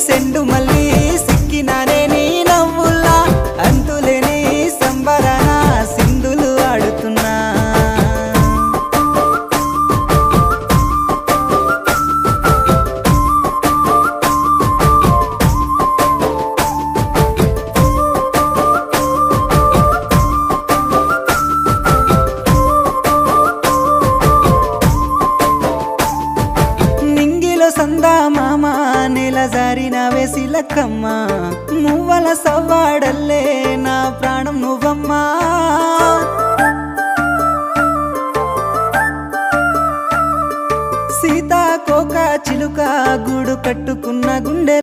సెండు మళ్ళీ సిక్కినానే నీ నవ్వుల్లా అంతులేని సంబరాన సింధులు ఆడుతున్నా సందా మామ నెల జారిన వేసిలక్కమ్మ మువ్వల సవ్వాడల్లే నా ప్రాణం నువ్వమ్మా సీతాకోక చిలుక గూడు కట్టుకున్న గుండె